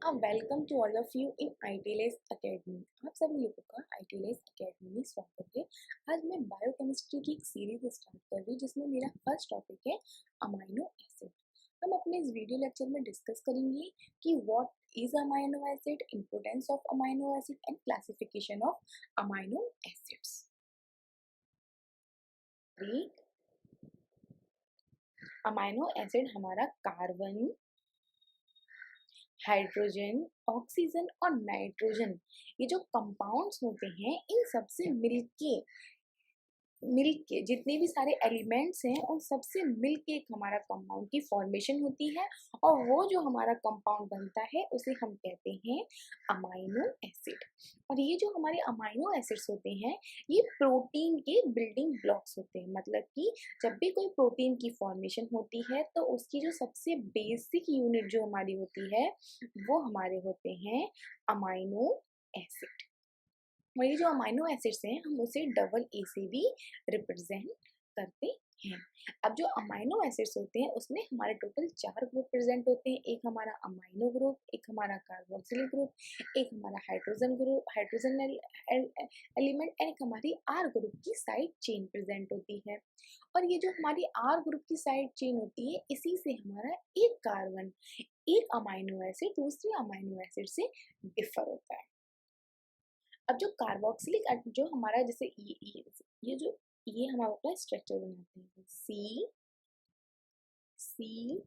Welcome to all of you in ITLS academy. आप सभी लोगों का ITLS अकेडमी में स्वागत है। आज मैं बायोकेमिस्ट्री की एक सीरीज स्टार्ट कर रही हूँ जिसमें मेरा फर्स्ट टॉपिक है अमाइनो एसिड। हम अपने इस वीडियो लेक्चर में डिस्कस करेंगे कि what is amino acid, importance of amino acid and classification of amino acids. Amino acid हमारा कार्बन, हाइड्रोजन, ऑक्सीजन और नाइट्रोजन, ये जो कंपाउंड्स होते हैं इन सबसे मिलके जितने भी सारे एलिमेंट्स हैं उन सबसे मिलके एक हमारा कंपाउंड की फॉर्मेशन होती है। और वो जो हमारा कंपाउंड बनता है उसे हम कहते हैं अमाइनो एसिड। और ये जो हमारे अमाइनो एसिड्स होते हैं ये प्रोटीन के बिल्डिंग ब्लॉक्स होते हैं। मतलब कि जब भी कोई प्रोटीन की फॉर्मेशन होती है तो उसकी जो सबसे बेसिक यूनिट जो हमारी होती है वो हमारे होते हैं अमाइनो एसिड। और ये जो अमाइनो एसिड्स हैं हम उसे डबल ए से भी रिप्रेजेंट करते हैं। अब जो अमाइनो एसिड्स होते हैं उसमें हमारे टोटल 4 ग्रुप प्रेजेंट होते हैं। एक हमारा अमाइनो ग्रुप, एक हमारा कार्बोक्सिलिक ग्रुप, एक हमारा hydrogen group, hydrogen element and एक हमारी आर ग्रुप की साइड चेन प्रेजेंट होती है। और ये जो हमारी आर ग्रुप की साइड चेन होती है इसी से हमारा एक कार्बन, एक अमाइनो एसिड दूसरे अमाइनो एसिड से डिफर होता है। अब जो कार्बोक्सिलिक जो हमारा जैसे ये जो ये हमारा अपना स्ट्रक्चर बनाते हैं सी सी,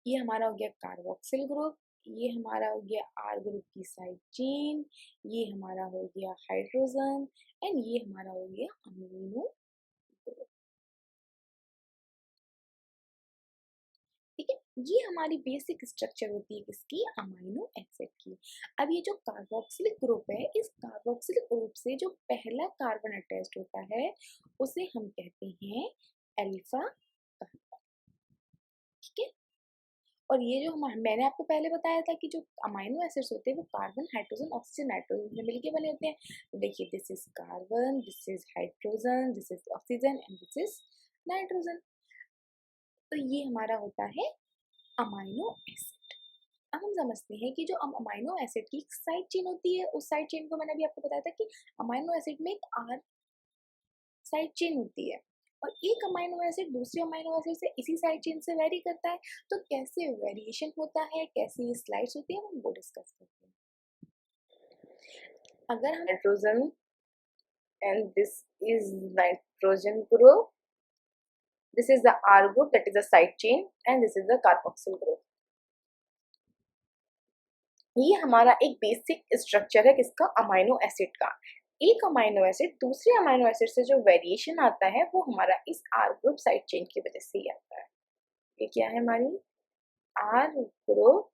ये हमारा हो गया कार्बोक्सिल ग्रुप, ये हमारा हो गया आर ग्रुप की साइड चेन, ये हमारा हो गया हाइड्रोजन एंड ये हमारा हो गया अमीनो ग्रुप। ठीक है, ये हमारी बेसिक स्ट्रक्चर होती है किसकी, अमाइनो एसिड की। अब ये जो कार्बोक्सिलिक ग्रुप है इस कार्बोक्सिलिक ग्रुप से जो पहला कार्बन अटैच्ड होता है उसे हम कहते हैं अल्फा कार्बन। ठीक है, और ये जो मैंने आपको पहले बताया था कि जो अमाइनो एसिड्स होते हैं वो कार्बन, हाइड्रोजन, ऑक्सीजन, नाइट्रोजन से मिलके बने होते हैं। तो देखिए this is carbon, this is hydrogen, this is oxygen and this is nitrogen. तो ये हमारा होता है अमाइनो एसिड। अब हम समझते हैं कि जो अमाइनो एसिड की साइड चेन होती है उस साइड चेन को मैंने अभी आपको बताया था कि अमाइनो एसिड में एक आर साइड चेन होती है और एक अमाइनो एसिड दूसरे अमाइनो एसिड से इसी साइड चेन से वेरी करता है। तो कैसे वेरिएशन होता है, कैसे ये स्लाइड्स होती है हम वो डिस्कस करते हैं। अगर हम nitrogen and this is nitrogen group, this is the R group that is the side chain and this is the carboxyl group. ये हमारा एक बेसिक स्ट्रक्चर है किसका, अमाइनो एसिड का। एक अमाइनो एसिड दूसरे अमाइनो एसिड से जो वेरिएशन आता है वो हमारा इस आर ग्रुप साइड चेन की वजह से ही आता है। ये क्या है हमारी R group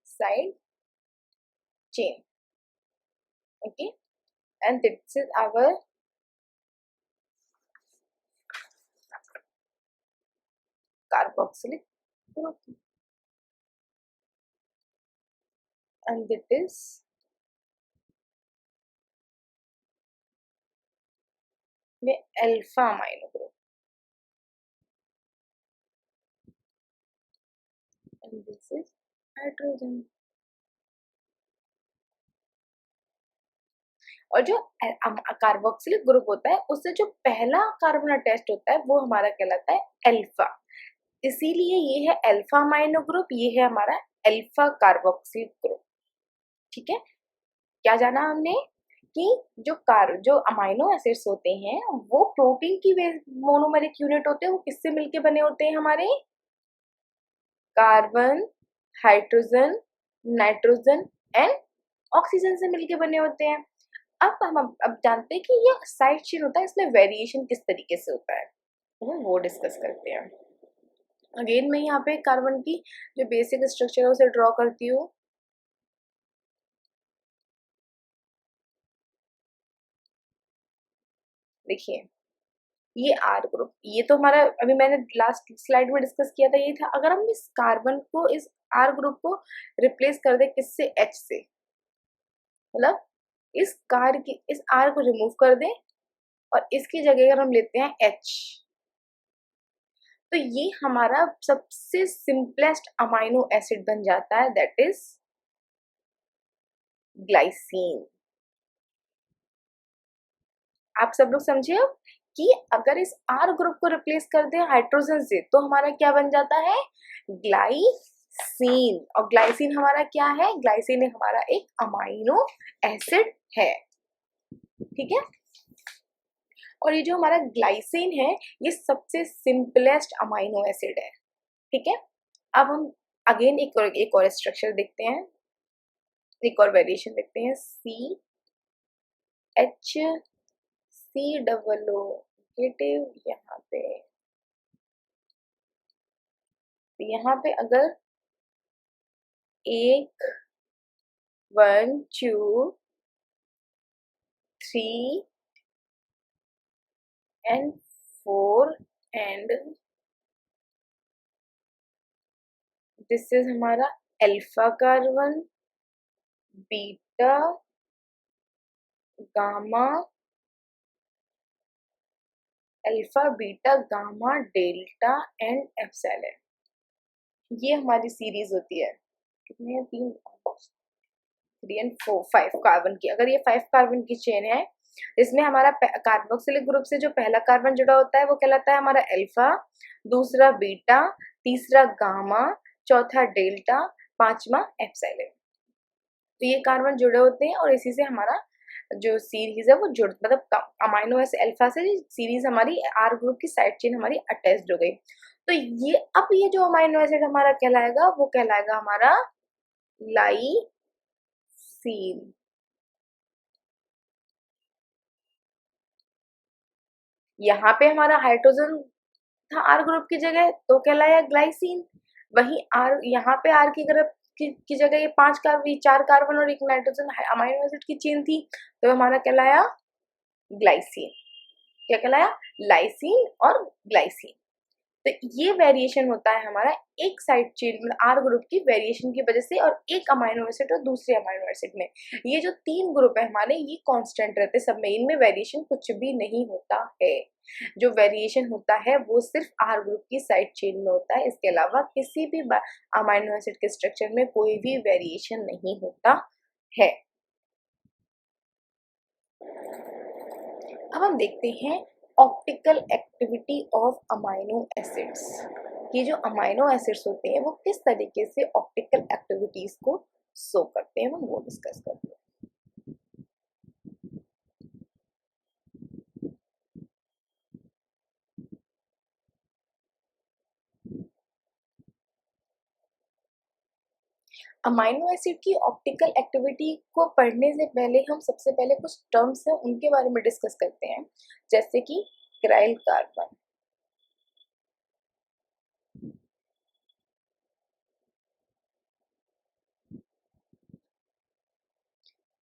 side chain. Okay, and this is our carboxylic group and it is the alpha amino group and this is hydrogen। और जो कार्बोक्सिलिक ग्रुप होता है उससे जो पहला कार्बन अटैच्ड होता है वो हमारा कहलाता है अल्फा। इसीलिए ये है अल्फा अमाइनो ग्रुप, ये है हमारा अल्फा कार्बोक्सिलिक ग्रुप। ठीक है, क्या जाना हमने कि जो अमाइनो एसिड्स होते हैं वो प्रोटीन की मोनोमेरिक यूनिट होते हैं। वो किससे मिलके बने होते हैं हमारे, carbon, hydrogen, nitrogen and oxygen से मिलके बने होते हैं। अब हम अब जानते हैं कि ये साइड चेन होता है, इसमें वेरिएशन किस तरीके से होता है वो डिस्कस करते हैं। अगेन मैं यहाँ पे कार्बन की जो बेसिक स्ट्रक्चर है उसे ड्रॉ करती हूँ। देखिए ये आर ग्रुप, ये तो हमारा अभी मैंने लास्ट स्लाइड में डिस्कस किया था, ये था। अगर हम इस कार्बन को, इस आर ग्रुप को रिप्लेस कर दे किससे, एच से, मतलब इस आर को रिमूव कर दें और इसकी जगह अगर हम लेते हैं H, तो ये हमारा सबसे सिंपलेस्ट अमाइनो एसिड बन जाता है, दैट इज ग्लाइसिन। आप सब लोग समझे अब कि अगर इस R ग्रुप को रिप्लेस कर दें हाइड्रोजन से तो हमारा क्या बन जाता है, ग्लाइसिन। और ग्लाइसिन हमारा क्या है, ग्लाइसिन हमारा एक अमाइनो एसिड है, ठीक है। और ये जो हमारा ग्लाइसिन है ये सबसे सिंपलेस्ट अमाइनो एसिड है, ठीक है। अब हम अगेन एक और स्ट्रक्चर देखते हैं, एक और वेरिएशन देखते हैं, CHCOO नेगेटिव। यहाँ पे अगर 1 1 2 3 and 4 and दिस इज हमारा alpha carbon, beta, gamma, alpha beta gamma delta and epsilon, ये हमारी सीरीज होती है। कितने हैं, 3 3 एंड 4 5 कार्बन की। अगर ये 5 कार्बन की चेन है इसमें हमारा कार्बोक्सिलिक ग्रुप से जो पहला कार्बन जुड़ा होता है वो कहलाता है हमारा अल्फा, दूसरा बीटा, तीसरा गामा, चौथा डेल्टा, पांचवा एप्सिलॉन। तो ये कार्बन जुड़े होते हैं और इसी से हमारा जो सीरीज है वो जुड़ मतलब अमाइनो एसिड अल्फा से सीरीज हमारी आर ग्रुप की साइड चेन हमारी अटैच्ड हो गई। तो ये अब ये जो अमाइनो एसिड हमारा कहलाएगा वो कहलाएगा हमारा लाइसीन। यहाँ पे हमारा हाइड्रोजन था आर ग्रुप की जगह तो कहलाया ग्लाइसिन। वही आर यहाँ पे आर की ग्रुप की जगह ये 5 कार्बन 4 कार्बन और एक नाइट्रोजन अमाइनो एसिड की चेन थी तो हमारा कहलाया ग्लाइसिन। क्या कहलाया, लाइसिन और ग्लाइसिन। तो ये वेरिएशन होता है हमारा एक साइड चेन आर ग्रुप की वेरिएशन की वजह से और एक अमाइनो एसिड और दूसरे अमाइनो एसिड में। ये जो 3 ग्रुप है हमारे ये कांस्टेंट रहते सब में, इनमें वेरिएशन कुछ भी नहीं होता है। जो वेरिएशन होता है वो सिर्फ आर ग्रुप की साइड चेन में होता है, इसके अलावा किसी भी अमाइनो एसिड के स्ट्रक्चर में कोई भी वेरिएशन नहीं होता है। अब हम देखते हैं optical activity of amino acids. ये जो अमाइनो एसिड्स होते हैं वो किस तरीके से ऑप्टिकल एक्टिविटीज को शो करते हैं, हम वो डिस्कस करते हैं। अमाइनो एसिड की ऑप्टिकल एक्टिविटी को पढ़ने से पहले हम सबसे पहले कुछ टर्म्स हैं उनके बारे में डिस्कस करते हैं, जैसे कि किराइल कार्बन।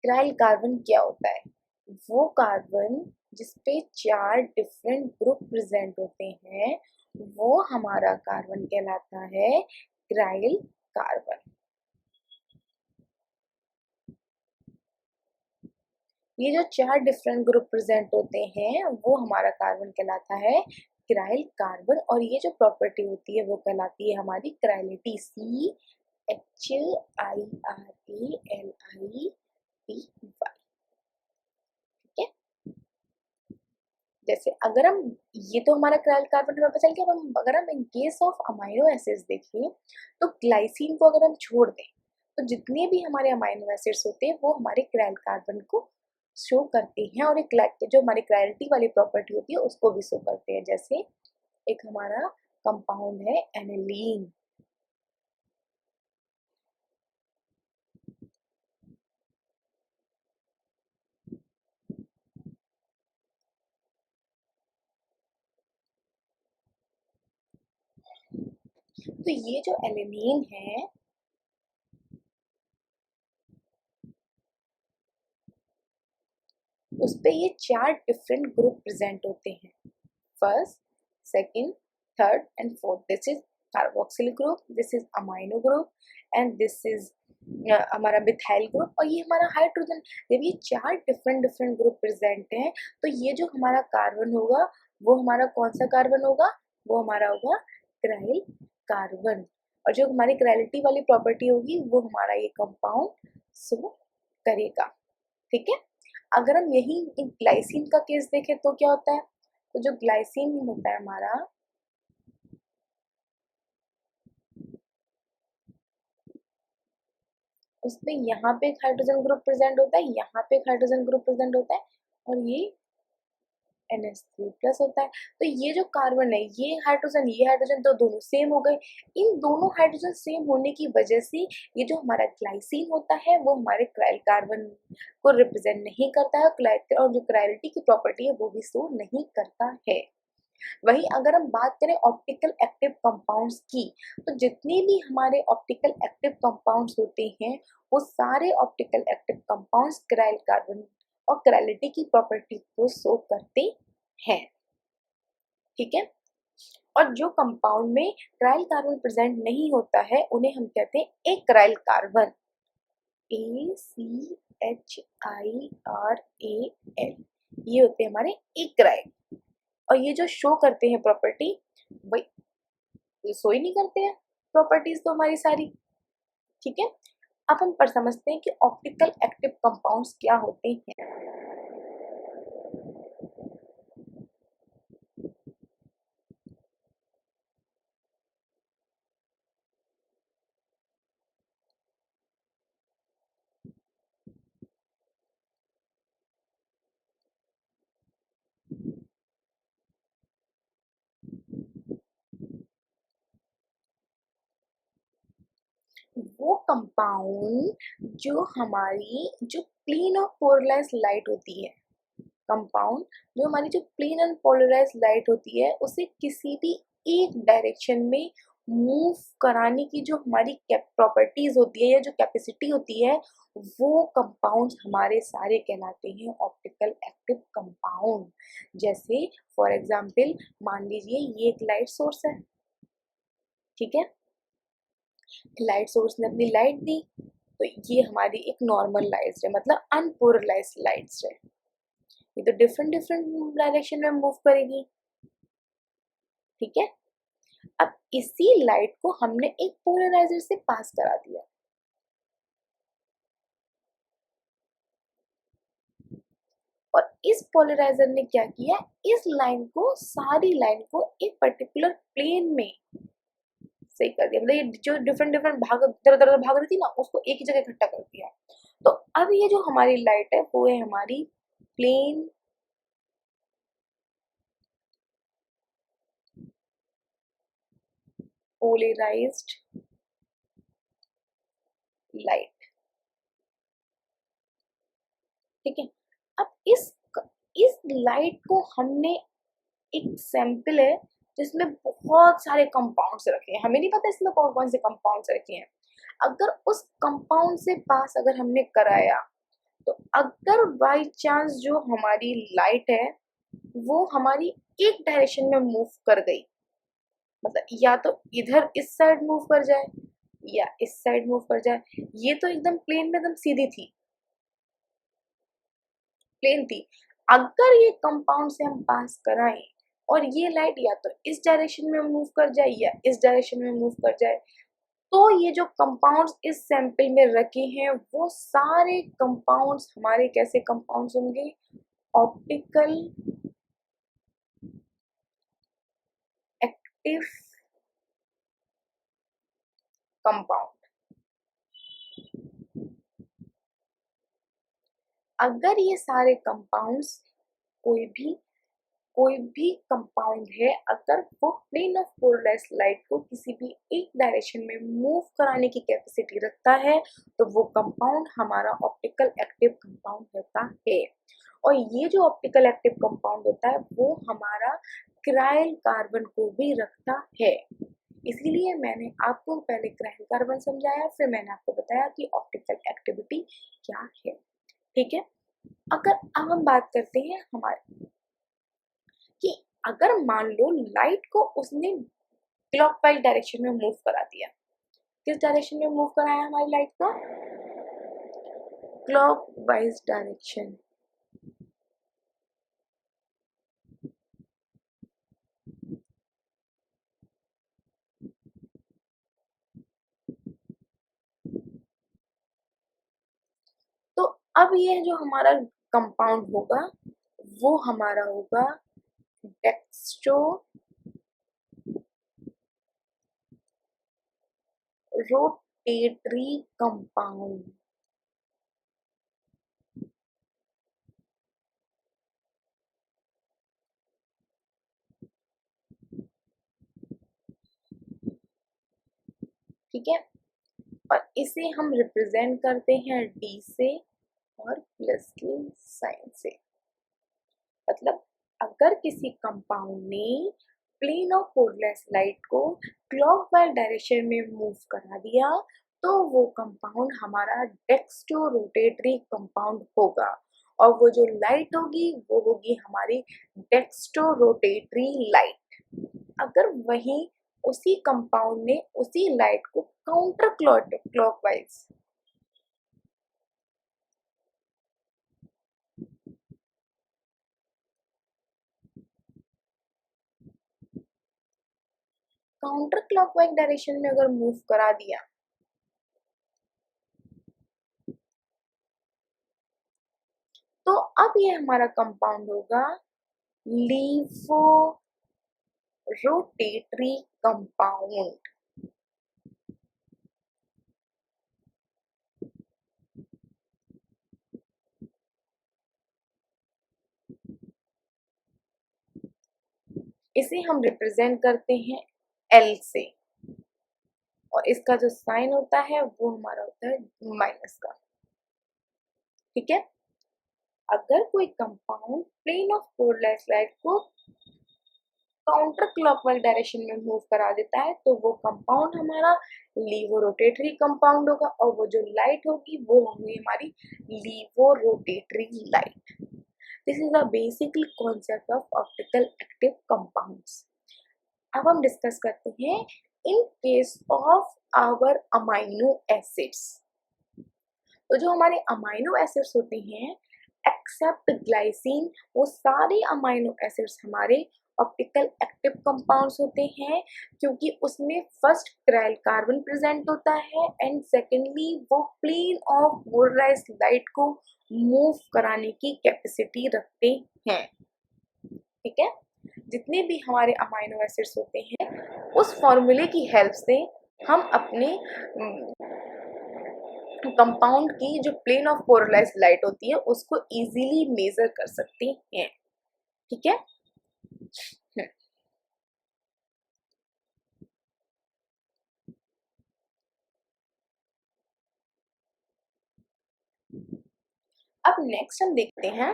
किराइल कार्बन क्या होता है, वो कार्बन जिसपे 4 डिफरेंट ग्रुप प्रेजेंट होते हैं वो हमारा कार्बन कहलाता है किराइल कार्बन। ये जो 4 डिफरेंट ग्रुप प्रेजेंट होते हैं वो हमारा कार्बन कहलाता है किराइल कार्बन। और ये जो प्रॉपर्टी होती है वो कहलाती है हमारी किराइलिटी, CHIRALITY। ठीक है, जैसे अगर हम ये तो हमारा किराइल कार्बन हमें पता चल गया। अब अगर हम इन केस ऑफ अमाइनो एसिड्स देखें तो ग्लाइसिन को अगर हम छोड़ दें तो जितने भी हमारे अमाइनो एसिड्स होते हैं वो हमारे किराइल कार्बन को शो करते हैं और एक जो हमारी किराइलिटी वाली प्रॉपर्टी होती है उसको भी शो करते हैं। जैसे एक हमारा कंपाउंड है एनिलीन, तो ये जो एनिलीन है उस पे ये 4 डिफरेंट ग्रुप प्रेजेंट होते हैं, first, second, third and fourth. This is carboxyl group, this is amino group and this is हमारा मिथाइल ग्रुप और ये हमारा हाइड्रोजन। जब ये 4 डिफरेंट डिफरेंट ग्रुप प्रेजेंट हैं तो ये जो हमारा कार्बन होगा वो हमारा कौन सा कार्बन होगा, वो हमारा होगा क्राइल कार्बन। और जो हमारी क्राइलिटी वाली प्रॉपर्टी होगी वो हमारा ये कंपाउंड शो करेगा। ठीक है। अगर हम यही ग्लाइसिन का केस देखें तो क्या होता है, तो जो ग्लाइसिन होता है हमारा, उसमें यहाँ पे एक हाइड्रोजन ग्रुप प्रेजेंट होता है, यहाँ पे एक हाइड्रोजन ग्रुप प्रेजेंट होता है और ये NH3+ होता है। तो ये जो कार्बन है, ये हाइड्रोजन तो दोनों सेम हो गए। इन दोनों हाइड्रोजन सेम होने की वजह से ये जो हमारा ग्लाइसिन होता है वो हमारे क्राइल कार्बन को रिप्रेजेंट नहीं करता है और जो क्राइलिटी की प्रॉपर्टी है वो भी शो नहीं करता है। वहीं अगर हम बात करें ऑप्टिकल एक्टिव कंपाउंड्स की, तो जितने भी हमारे ऑप्टिकल एक्टिव कंपाउंड्स होते हैं वो सारे ऑप्टिकल एक्टिव कंपाउंड्स क्राइल कार्बन और क्राइलिटी की प्रॉपर्टी को शो करते हैं। ठीक है। और जो कंपाउंड में क्राइल कार्बन प्रेजेंट नहीं होता है उन्हें हम कहते हैं एक्राइल कार्बन, ACHIRAL, ये होते हैं हमारे एक्राइल। और ये जो शो करते हैं प्रॉपर्टी, वही शो ही नहीं करते हैं प्रॉपर्टीज तो हमारी सारी। ठीक है। अब हम पर समझते हैं कि ऑप्टिकल एक्टिव कंपाउंड्स क्या होते हैं। वो कंपाउंड जो हमारी जो क्लीन और पोलराइज लाइट होती है, कंपाउंड जो हमारी जो प्लेन एंड पोलराइज लाइट होती है उसे किसी भी एक डायरेक्शन में मूव कराने की जो हमारी प्रॉपर्टीज होती है या जो कैपेसिटी होती है, वो कंपाउंड्स हमारे सारे कहलाते हैं ऑप्टिकल एक्टिव कंपाउंड। जैसे फॉर एग्जांपल मान लीजिए ये एक लाइट सोर्स है। ठीक है। लाइट सोर्स ने अपनी लाइट दी तो ये हमारी एक नॉर्मल लाइट है, मतलब अनपोलराइज्ड लाइट्स है। ये तो डिफरेंट डिफरेंट डायरेक्शन में मूव करेगी। ठीक है। अब इसी लाइट को हमने एक पोलराइजर से पास करा दिया और इस पोलराइजर ने क्या किया, इस लाइन को, सारी लाइन को एक पर्टिकुलर प्लेन में सही कर दिया। मतलब ये जो डिफरेंट डिफरेंट भाग इधर उधर भाग रही थी ना उसको एक ही जगह इकट्ठा कर दिया। तो अब ये जो हमारी लाइट है वो है हमारी प्लेन पोलराइज्ड लाइट। ठीक है। अब इस लाइट को हमने, एक सैंपल है जिसमें बहुत सारे कंपाउंड्स रखे हैं, हमें नहीं पता इसमें कौन कौन से कंपाउंड्स रखे हैं। अगर उस कंपाउंड से पास अगर हमने कराया तो अगर बाई चांस जो हमारी लाइट है वो हमारी एक डायरेक्शन में मूव कर गई, मतलब या तो इधर इस साइड मूव कर जाए या इस साइड मूव कर जाए, ये तो एकदम प्लेन में एकदम सीधी थी, प्लेन थी। अगर ये कंपाउंड से हम पास कराएं और ये लाइट या तो इस डायरेक्शन में मूव कर जाए या इस डायरेक्शन में मूव कर जाए, तो ये जो कंपाउंड्स इस सैंपल में रखे हैं वो सारे कंपाउंड्स हमारे कैसे कंपाउंड्स होंगे, ऑप्टिकल एक्टिव कंपाउंड। अगर ये सारे कंपाउंड्स, कोई भी कंपाउंड है अगर वो प्लेन ऑफ पोलराइज्ड लाइट को किसी भी एक डायरेक्शन में मूव कराने की कैपेसिटी रखता है तो वो कंपाउंड हमारा ऑप्टिकल एक्टिव कंपाउंड होता है। और ये जो ऑप्टिकल एक्टिव कंपाउंड होता है वो हमारा क्राइल कार्बन को भी रखता है। इसीलिए मैंने आपको पहले क्राइल कार्बन समझाया, फिर मैंने आपको बताया कि ऑप्टिकल एक्टिविटी क्या है। ठीक है। अगर अब हम बात करते हैं हमारे कि अगर मान लो लाइट को उसने क्लॉकवाइज डायरेक्शन में मूव करा दिया, किस डायरेक्शन में मूव कराया हमारी लाइट को? Clockwise direction. तो अब ये जो हमारा कंपाउंड होगा वो हमारा होगा डेक्स्ट्रो रोटेटरी कंपाउंड। ठीक है, और इसे हम रिप्रेजेंट करते हैं डी से और प्लस के साइन से। मतलब अगर किसी कंपाउंड ने प्लेन ऑफ पोलराइज्ड लाइट को क्लॉकवाइज डायरेक्शन में मूव करा दिया तो वो कंपाउंड हमारा डेक्स्ट्रो रोटेटरी कंपाउंड होगा, और वो जो लाइट होगी वो होगी हमारी डेक्स्ट्रो रोटेटरी लाइट। अगर वही उसी कंपाउंड ने उसी लाइट को counter clockwise counter clockwise direction में अगर मूव करा दिया तो अब ये हमारा कंपाउंड होगा लीवो रोटेटरी कंपाउंड। इसे हम रिप्रेजेंट करते हैं एल से, और इसका जो साइन होता है वो हमारा होता है माइनस का। ठीक है, अगर कोई compound plane of polarized light को काउंटर क्लॉकवाइज डायरेक्शन में मूव करा देता है तो वो कंपाउंड हमारा लीवो रोटेटरी कंपाउंड होगा, और वो जो लाइट होगी वो होगी हमारी levo rotatory light. This is the basically concept of optical active compounds. अब हम डिस्कस करते हैं in case of our amino acids. तो जो हमारे अमाइनो एसिड्स होते हैं एक्सेप्ट ग्लाइसिन, वो सारे अमाइनो एसिड्स हमारे ऑप्टिकल एक्टिव कंपाउंड्स होते हैं, क्योंकि उसमें फर्स्ट चिराइल कार्बन प्रेजेंट होता है एंड सेकेंडली वो प्लेन ऑफ पोलराइज्ड लाइट को मूव कराने की कैपेसिटी रखते हैं। ठीक है, जितने भी हमारे अमाइनो एसिड्स होते हैं उस फॉर्मूले की हेल्प से हम अपने कंपाउंड की जो प्लेन ऑफ पोलराइज्ड लाइट होती है उसको इजीली मेजर कर सकते हैं। ठीक है, अब नेक्स्ट हम देखते हैं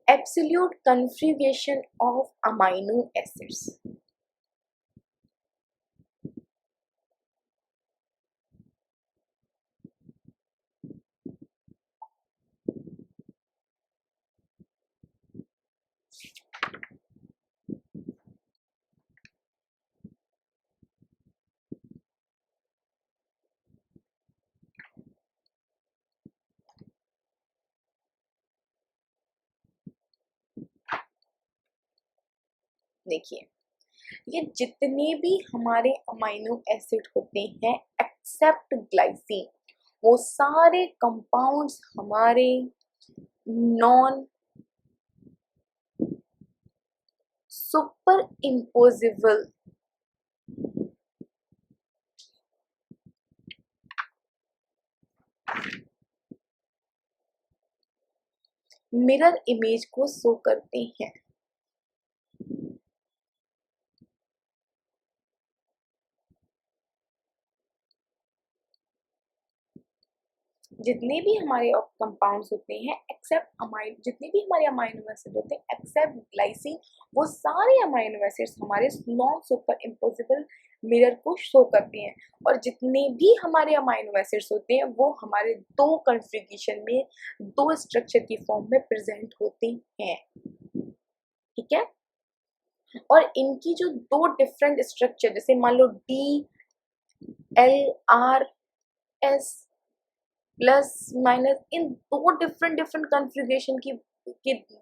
absolute configuration of amino acids. देखिए, ये जितने भी हमारे अमाइनो एसिड होते हैं एक्सेप्ट ग्लाइसिन, वो सारे कंपाउंड्स हमारे non super imposable mirror image को शो करते हैं। जितने भी हमारे कंपाउंड्स होते हैं एक्सेप्ट अमाइन, जितने भी हमारे अमाइनो एसिड होते हैं एक्सेप्ट ग्लाइसिन, वो सारे अमाइनो एसिड्स हमारे नॉन सुपर इम्पोजिबल मिरर को शो करते हैं। और जितने भी हमारे अमाइनो एसिड्स होते हैं वो हमारे दो कॉन्फ़िगरेशन में, दो स्ट्रक्चर की फॉर्म में प्रेजेंट होते हैं। ठीक है, और इनकी जो दो डिफरेंट स्ट्रक्चर, जैसे मान लो DLRS प्लस माइनस, इन दो डिफरेंट डिफरेंट कॉन्फ़िगरेशन की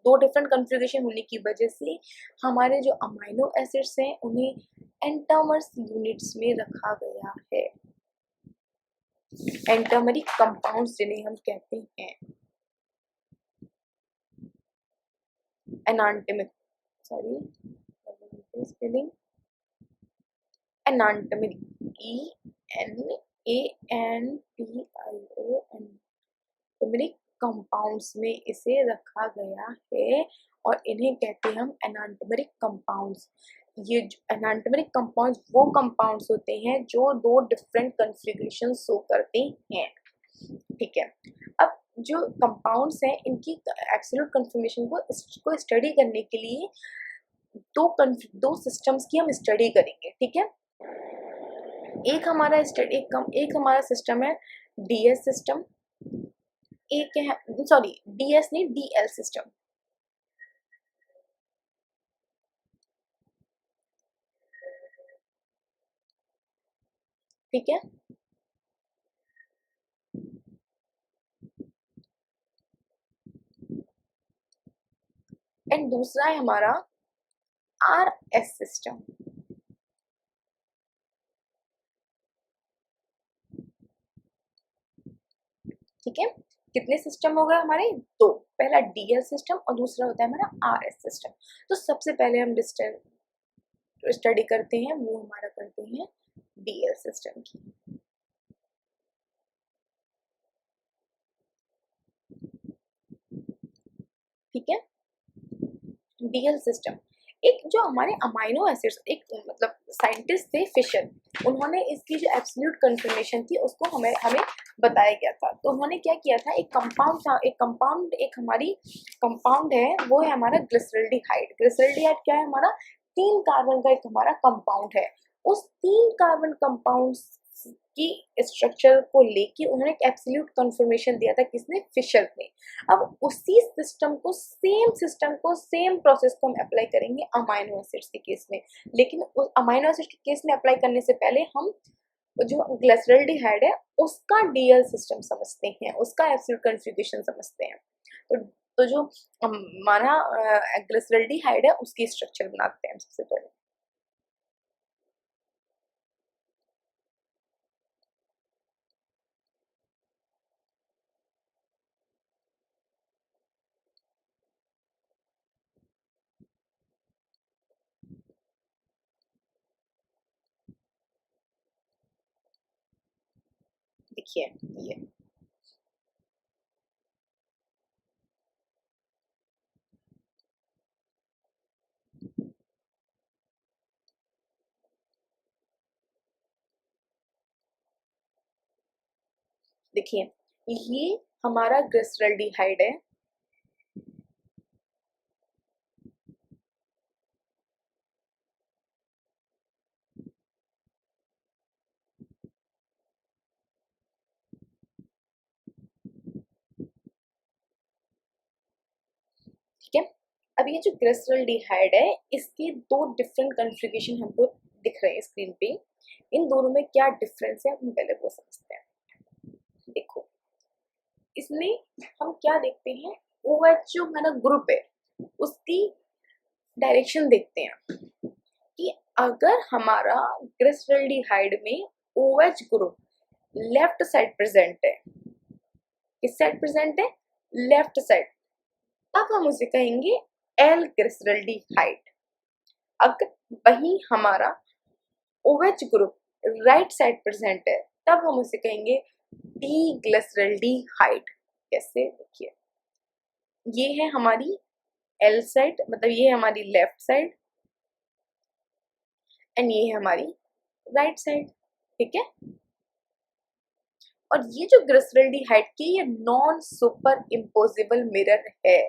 दो डिफरेंट कॉन्फ़िगरेशन होने की वजह से हमारे जो अमाइनो एसिड्स हैं उन्हें एंटोमर्स यूनिट्स में रखा गया है, एंटोमरिक कंपाउंड्स जिन्हें हम कहते हैं, एनांटमिक, सॉरी स्पेलिंग, एनांटमिक, ENANTIO, एनांटमिक कंपाउंड्स में इसे रखा गया है और इन्हें कहते हैं हम एनांटमेरिक कंपाउंड्स। ये एनांटमेरिक कंपाउंड्स वो कंपाउंड्स होते हैं जो दो डिफरेंट कॉन्फ़िगरेशन शो करते हैं, ठीक है। अब जो कंपाउंड्स हैं इनकी एब्सोल्यूट कन्फर्मेशन को स्टडी करने के लिए दो सिस्टम्स की हम स्टडी करेंगे, ठीक है। एक हमारा सिस्टम है DS सिस्टम, एक है, सॉरी DS नहीं, DL सिस्टम, ठीक है। एंड दूसरा है हमारा RS सिस्टम, ठीक है। कितने सिस्टम हो गए हमारे? दो, पहला DL सिस्टम और दूसरा होता है हमारा RS सिस्टम। तो सबसे पहले हम स्टडी करते हैं, वो हमारा करते हैं DL सिस्टम की, ठीक है। DL सिस्टम, एक जो हमारे अमाइनो एसिड्स, एक मतलब साइंटिस्ट थे फिशर, उन्होंने इसकी जो एब्सोल्यूट कंफर्मेशन थी उसको हमें हमें बताया गया था। तो उन्होंने क्या किया था, एक कंपाउंड था, एक हमारी कंपाउंड है, वो है हमारा ग्लिसरल्डिहाइड। ग्लिसरल्डिहाइड क्या है हमारा? 3 कार्बन का एक हमारा कंपाउंड है। उस 3 कार्बन कंपाउंड की स्ट्रक्चर को लेके उन्होंने एक एब्सोल्यूट कंफर्मेशन दिया था, किसने? फिशर ने। अब उसी सिस्टम को सेम प्रोसेस को हम अप्लाई करेंगे अमाइनो एसिड्स के केस में, लेकिन उस अमाइनो एसिड के केस में अप्लाई करने से पहले हम जो ग्लिसरल्डिहाइड है उसका DL सिस्टम समझते हैं, उसका एब्सोल्यूट कॉन्फ़िगरेशन समझते हैं। तो जो हमारा ग्लिसरल्डिहाइड है उसकी स्ट्रक्चर बनाते हैं सबसे पहले। देखिए ये देखिए, ये हमारा ग्लिसरल्डिहाइड है, ठीक है। अब ये जो ग्लिसरल्डिहाइड है इसके दो डिफरेंट कॉन्फ़िगरेशन हमको दिख रहे हैं स्क्रीन पे। इन दोनों में क्या डिफरेंस है हम पहले वो समझते हैं। देखो, इसमें हम क्या देखते हैं, OH जो हमारा ग्रुप है उसकी डायरेक्शन देखते हैं कि अगर हमारा ग्लिसरल्डिहाइड में OH group left side present है, किस साइड प्रेजेंट है? लेफ्ट साइड, तब हम उसे कहेंगे L ग्लिसरल्डिहाइड। अगर वही हमारा OH group right side present है तब हम उसे कहेंगे D ग्लिसरल्डिहाइड। कैसे? देखिए, ये है हमारी L साइड, मतलब ये है हमारी लेफ्ट साइड एंड ये है हमारी राइट साइड, ठीक है। और ये जो ग्लिसरल्डिहाइड की ये नॉन सुपर इम्पोजिबल मिरर है,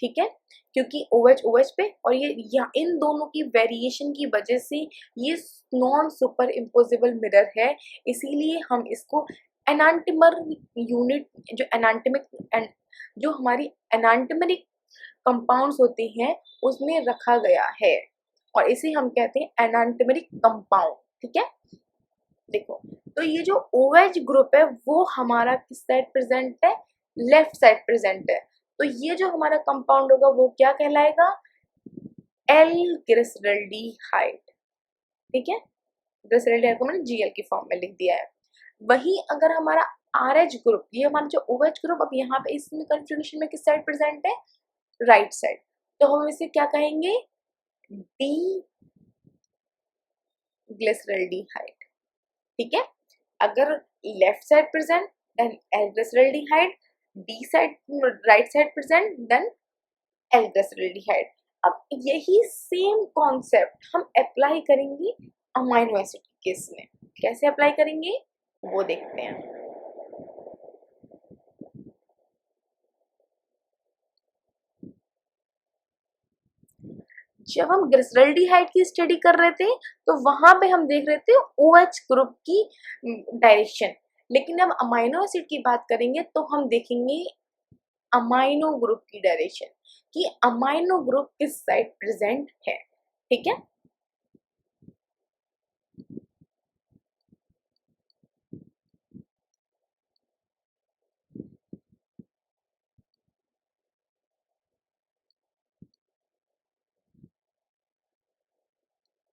ठीक है, क्योंकि OH OH पे और ये इन दोनों की वेरिएशन की वजह से ये नॉन सुपर इम्पोजिबल मिरर है, इसीलिए हम इसको एनांटिमर यूनिट, जो एनांटमिक जो हमारी एनांटमरिक कंपाउंड्स होते हैं उसमें रखा गया है। और इसे हम कहते हैं एनांटोमेरिक कंपाउंड। ठीक है, देखो तो ये जो OH ग्रुप है वो हमारा किस साइड प्रेजेंट है, लेफ्ट साइड प्रेजेंट है। तो ये जो हमारा कंपाउंड होगा वो क्या कहलाएगा, एल ग्लिसरल्डिहाइड। ठीक है, ग्लिसरल्डिहाइड को मैंने Gl की फॉर्म में लिख दिया है। वही अगर हमारा RH ग्रुप, ये हमारा जो OH ग्रुप अब यहाँ पे इसमें कन्फिग्रेशन में किस साइड प्रेजेंट है, राइट साइड। तो हम इसे क्या कहेंगे, डी ग्लिसरल्डिहाइड। ठीक है, अगर left side present then L glyceraldehyde, D side right side present then L glyceraldehyde. अब यही सेम कॉन्सेप्ट हम अप्लाई करेंगे अमाइनो एसिड के केस में। कैसे अप्लाई करेंगे वो देखते हैं। जब हम ग्लिसरल्डिहाइड की स्टडी कर रहे थे तो वहां पे हम देख रहे थे OH ग्रुप की डायरेक्शन, लेकिन अब अमाइनो एसिड की बात करेंगे तो हम देखेंगे अमाइनो ग्रुप की डायरेक्शन, कि अमाइनो ग्रुप किस साइड प्रेजेंट है। ठीक है,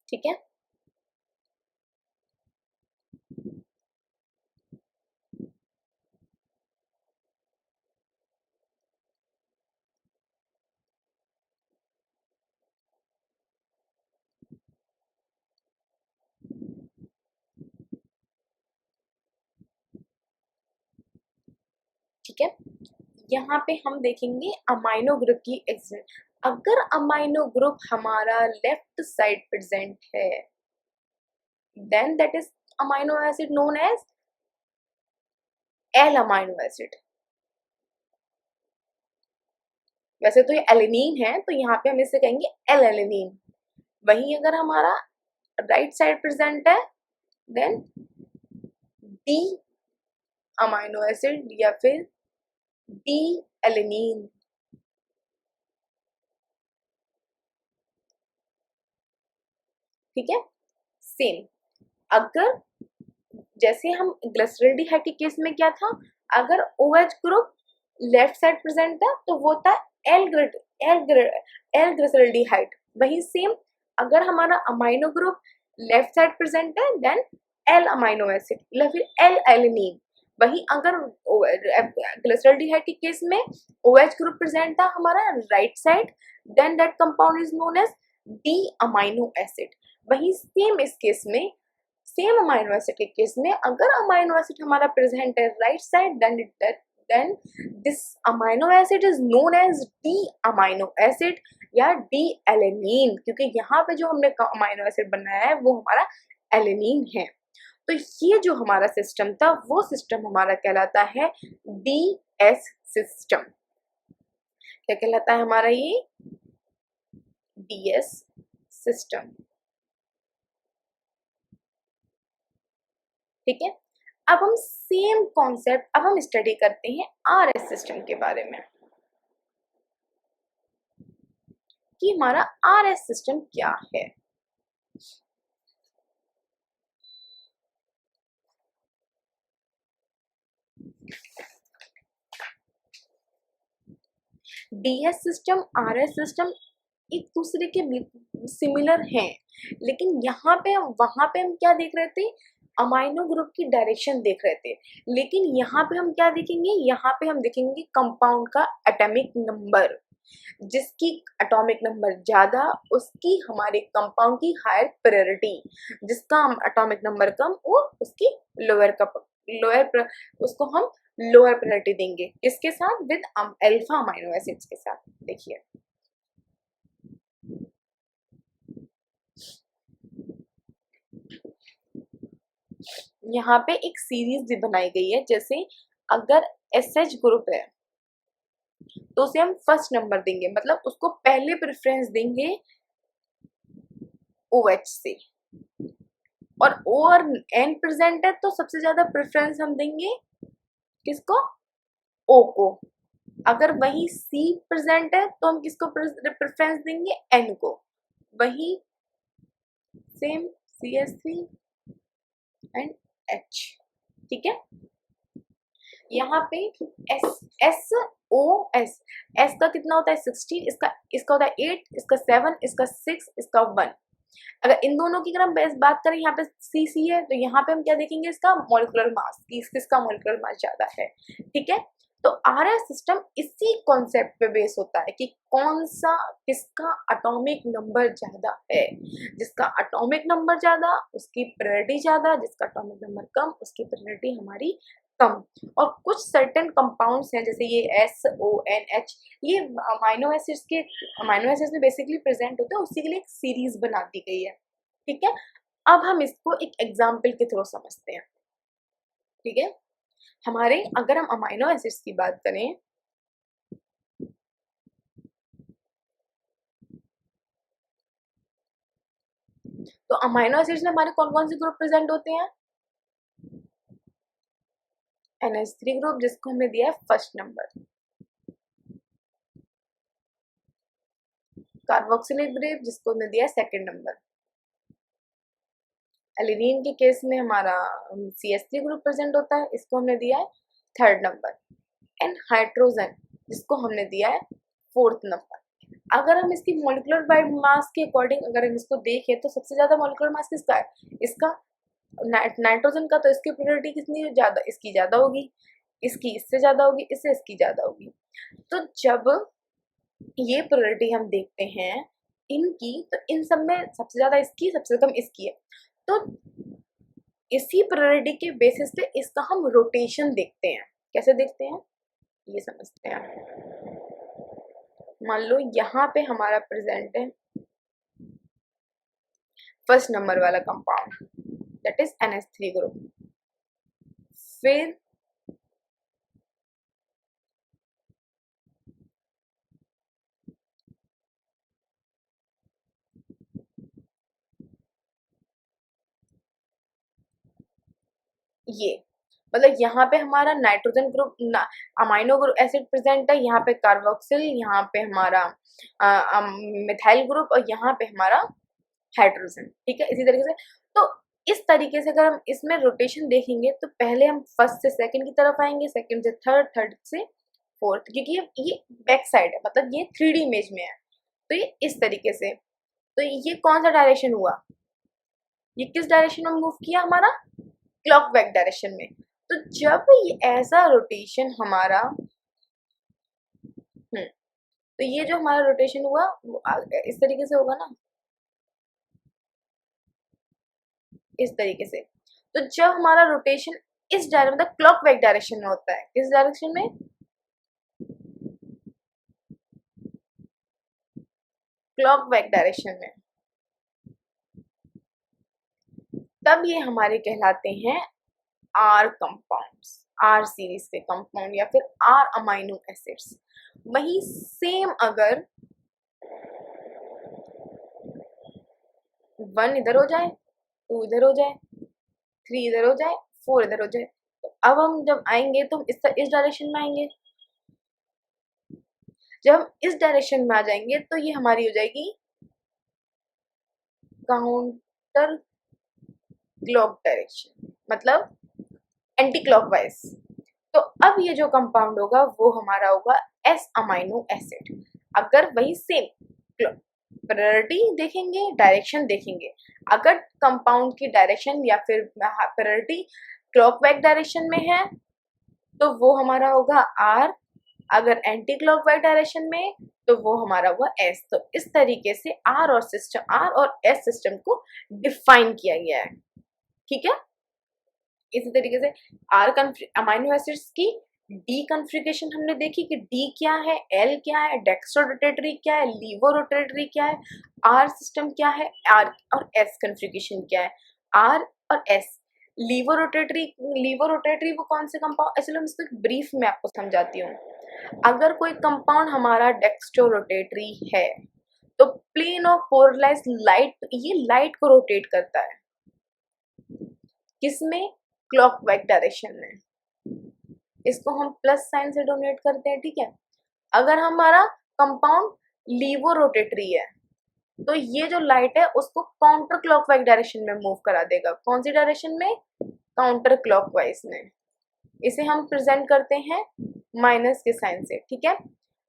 ठीक है, ठीक है। यहाँ पे हम देखेंगे अमाइनो ग्रुप की एग्जिट। अगर अमाइनो ग्रुप हमारा लेफ्ट साइड प्रेजेंट है then that is amino acid known as L amino acid. वैसे तो ये एलेनिन है तो यहाँ पे हम इसे कहेंगे एल एलेनिन। वहीं अगर हमारा राइट साइड प्रेजेंट है देन डी अमाइनो एसिड या फिर डी एलेनिन। ठीक है, सेम अगर जैसे हम ग्लिसरल्डिहाइड के केस में क्या था, अगर OH group left side present था तो वो था एल ग्लिसरल्डिहाइड। वही सेम अगर हमारा amino group left side present है देन एल अमाइनो एसिड या फिर एल एलेनिन। वही अगर ग्लिसरल्डिहाइड के केस में OH ग्रुप प्रेजेंट था हमारा right side then that compound is known as D amino acid. वही सेम इस केस में, सेम अमाइनो एसिड के केस में अगर अमाइनो एसिड हमारा प्रेजेंट है right side then this amino acid is known as D amino acid या D alanine, क्योंकि यहाँ पे जो हमने अमाइनो एसिड बनाया है वो हमारा एलेनिन है। तो ये जो हमारा सिस्टम था वो सिस्टम हमारा कहलाता है DS सिस्टम। क्या कहलाता है हमारा ये, DS सिस्टम। ठीक है, अब हम सेम कॉन्सेप्ट अब हम स्टडी करते हैं RS सिस्टम के बारे में, कि हमारा RS सिस्टम क्या है। DS सिस्टम RS सिस्टम एक दूसरे के सिमिलर हैं, लेकिन यहाँ पे हम वहां पे हम क्या देख रहे थे, अमाइनो ग्रुप की डायरेक्शन देख रहे थे। लेकिन यहाँ पे हम क्या देखेंगे, यहाँ पे हम देखेंगे कंपाउंड का एटॉमिक नंबर। जिसकी एटॉमिक नंबर ज्यादा उसकी हमारे कंपाउंड की हायर प्रायोरिटी, जिसका हम एटॉमिक नंबर कम वो उसकी लोअर उसको हम लोअर प्रायोरिटी देंगे। इसके साथ विद अल्फा अमाइनो एसिड्स के साथ। देखिए यहाँ पे एक सीरीज भी बनाई गई है, जैसे अगर SH ग्रुप है तो उसे हम फर्स्ट नंबर देंगे, मतलब उसको पहले प्रेफरेंस देंगे OH से। और O और N प्रेजेंट है तो सबसे ज्यादा प्रेफरेंस हम देंगे किसको, O को। अगर वही C प्रेजेंट है तो हम किसको प्रेफरेंस देंगे, N को। वही सेम CH3 एंड H, ठीक है। यहाँ पे एस का कितना होता है 16, इसका होता है 8, इसका 7, इसका 6, इसका 1। अगर इन दोनों की अगर हम बात करें, यहाँ पे सी है, तो यहाँ पे हम क्या देखेंगे, इसका मॉलिक्यूलर मास, किसका मॉलिक्यूलर मास ज्यादा है, ठीक है। तो RS सिस्टम इसी कॉन्सेप्ट पे बेस होता है कि कौन सा किसका एटॉमिक नंबर ज्यादा है। जिसका एटॉमिक नंबर ज्यादा उसकी प्रायोरिटी ज्यादा, जिसका एटॉमिक नंबर कम उसकी प्रायोरिटी हमारी कम। और कुछ सर्टेन कंपाउंड्स हैं जैसे ये SONH, ये अमाइनो एसिड्स में बेसिकली प्रेजेंट होते हैं, उसी के लिए एक सीरीज बना दी गई है, ठीक है। अब हम इसको एक एग्जाम्पल के थ्रू समझते हैं, ठीक है। अगर हम अमाइनो एसिड्स की बात करें, तो अमाइनो एसिड्स में हमारे कौन कौन से ग्रुप प्रेजेंट होते हैं, NH3 ग्रुप जिसको हमने दिया है फर्स्ट नंबर, कार्बोक्सिलिक ग्रुप जिसको हमने दिया है सेकंड नंबर, एलिनीन के केस में हमारा CH3 ग्रुप प्रेजेंट होता है, इसको हमने दिया है थर्ड नंबर, एंड हाइड्रोजन जिसको हमने दिया है फोर्थ नंबर। अगर हम इसकी मॉलिक्यूलर मास के अकॉर्डिंग अगर हम इसको देखें तो सबसे ज्यादा मॉलिक्यूलर मास किसका है, इसका नाइट्रोजन का। तो इसकी प्रायोरिटी कितनी ज्यादा, इसकी ज्यादा होगी, इसकी इससे ज्यादा होगी, इससे इसकी ज्यादा होगी। तो जब ये प्रायोरिटी हम देखते हैं इनकी, तो इन सब में सबसे ज्यादा इसकी, सबसे कम इसकी है। तो इसी प्रायोरिटी के बेसिस पे इसका हम रोटेशन देखते हैं। कैसे देखते हैं ये समझते हैं। मान लो यहाँ पे हमारा प्रेजेंट है फर्स्ट नंबर वाला compound, that is NH3 group. फिर ये मतलब यहाँ पे हमारा nitrogen group, amino group acid present है, यहाँ पे कार्बोक्सिल, यहाँ पे हमारा मिथाइल ग्रुप, और यहाँ पे हमारा हाइड्रोजन, ठीक है। इसी तरीके से तो इस तरीके से अगर हम इसमें रोटेशन देखेंगे तो पहले हम फर्स्ट से सेकंड की तरफ आएंगे, सेकंड से थर्ड, थर्ड से फोर्थ, क्योंकि ये बैक साइड है, मतलब ये 3D इमेज में है। तो ये इस तरीके से, तो ये कौन सा डायरेक्शन हुआ, ये किस डायरेक्शन में मूव किया हमारा, क्लॉक बैक डायरेक्शन में। तो जब ये ऐसा रोटेशन हमारा तो ये जो हमारा रोटेशन हुआ वो इस तरीके से होगा ना, इस तरीके से। तो जब हमारा रोटेशन इस डायरेक्शन मतलब क्लॉक बैक डायरेक्शन में होता है, किस डायरेक्शन में, क्लॉक बैक डायरेक्शन में, तब ये हमारे कहलाते हैं R कंपाउंड्स, R सीरीज के कंपाउंड या फिर R अमाइनो एसिड्स। वही सेम अगर 1 इधर हो जाए, 2 इधर हो जाए, 3 इधर हो जाए, 4 इधर हो जाए, तो अब हम जब आएंगे तो हम इस डायरेक्शन में आएंगे। जब हम इस डायरेक्शन में आ जाएंगे तो ये हमारी हो जाएगी काउंटर क्लॉक डायरेक्शन, मतलब एंटी क्लॉकवाइज। तो अब ये जो कंपाउंड होगा वो हमारा होगा S अमाइनो एसिड। अगर वही सेम प्रायोरिटी देखेंगे, डायरेक्शन देखेंगे, अगर कंपाउंड की डायरेक्शन या फिर प्रायोरिटी क्लॉकवाइज डायरेक्शन में है तो वो हमारा होगा R, अगर एंटी क्लॉकवाइज डायरेक्शन में तो वो हमारा हुआ S। तो इस तरीके से R और S सिस्टम को डिफाइन किया गया है, ठीक है। इसी तरीके से अमाइनो एसिड्स की डी कन्फिग्रेशन हमने देखी कि डी क्या है, एल क्या है, डेक्स्ट्रो रोटेटरी क्या है, लीवो रोटेटरी क्या है, आर सिस्टम क्या है, आर और एस कन्फिग्रेशन क्या है। आर और एस लीवो रोटेटरी वो कौन से कंपाउंड, ऐसे हम इसको ब्रीफ में आपको समझाती हूँ। अगर कोई कंपाउंड हमारा डेक्स्ट्रो रोटेटरी है तो प्लेन ऑफ पोलराइज लाइट, ये लाइट को रोटेट करता है, किसमें, क्लॉकवाइज डायरेक्शन में। इसको हम प्लस साइन से डोनेट करते हैं, ठीक है। अगर हमारा कंपाउंड लीवो रोटेटरी है तो ये जो लाइट है उसको काउंटर क्लॉकवाइज डायरेक्शन में मूव करा देगा। कौन सी डायरेक्शन में? काउंटर क्लॉकवाइज में। इसे हम प्रेजेंट करते हैं माइनस के साइन से, ठीक है।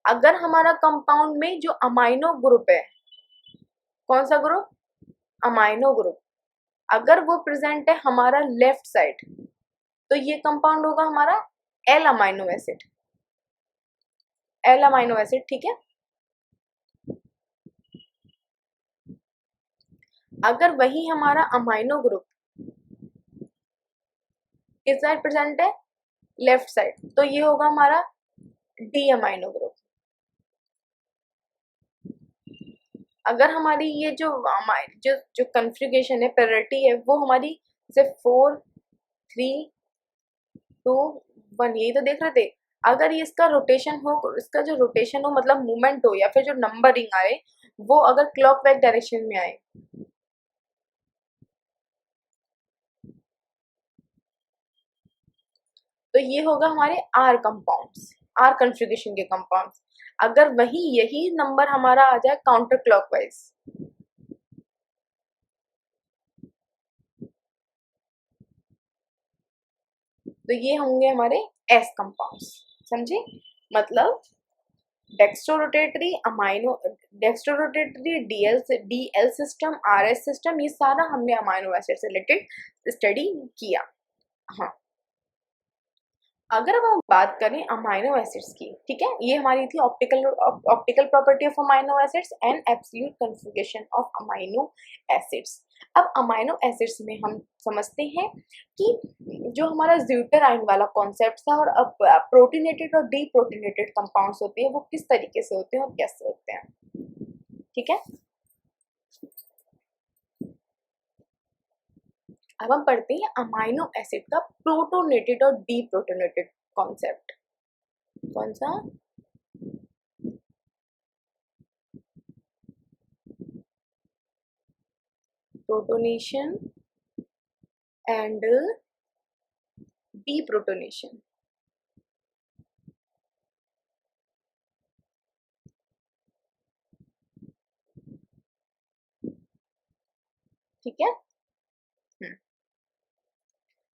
अगर हमारा कंपाउंड में जो अमाइनो ग्रुप है, कौन सा ग्रुप? अमाइनो ग्रुप, अगर वो प्रेजेंट है हमारा लेफ्ट साइड, तो ये कंपाउंड होगा हमारा L amino acid. L amino acid, ठीक है। अगर वही हमारा अमाइनो ग्रुप किस साइड प्रेजेंट है? लेफ्ट साइड, तो ये होगा हमारा डी अमाइनो ग्रुप। अगर हमारी ये जो जो जो कन्फिग्रेशन है, पेरिटी है, वो हमारी जैसे 4 3 2 1, यही तो देख रहे थे। अगर ये इसका रोटेशन हो, इसका जो रोटेशन हो मतलब मूवमेंट हो, या फिर जो नंबरिंग आए वो अगर क्लॉकवाइज डायरेक्शन में आए, तो ये होगा हमारे आर कंपाउंड्स, आर कन्फिग्रेशन के कंपाउंड्स। अगर वही यही नंबर हमारा आ जाए काउंटर क्लॉकवाइज, तो ये होंगे हमारे एस कंपाउंड्स। समझे? मतलब dextrorotatory amino, dextrorotatory DL system, RS system, ये सारा हमने अमाइनो एसिड से रिलेटेड स्टडी किया। हाँ, अगर अब हम बात करें अमाइनो एसिड्स की, ठीक है, ये हमारी थी optical property of amino acids and absolute configuration of amino acids. अब अमाइनो एसिड्स में हम समझते हैं कि जो हमारा ज़्यूटराइन वाला कॉन्सेप्ट था, और अब प्रोटीनेटेड और डीप्रोटीनेटेड कंपाउंड्स होते हैं वो किस तरीके से होते हैं और कैसे होते हैं, ठीक है। अब हम पढ़ते हैं अमाइनो एसिड का प्रोटोनेटेड और डीप्रोटोनेटेड कॉन्सेप्ट। कौन सा? Protonation and deprotonation. ठीक है।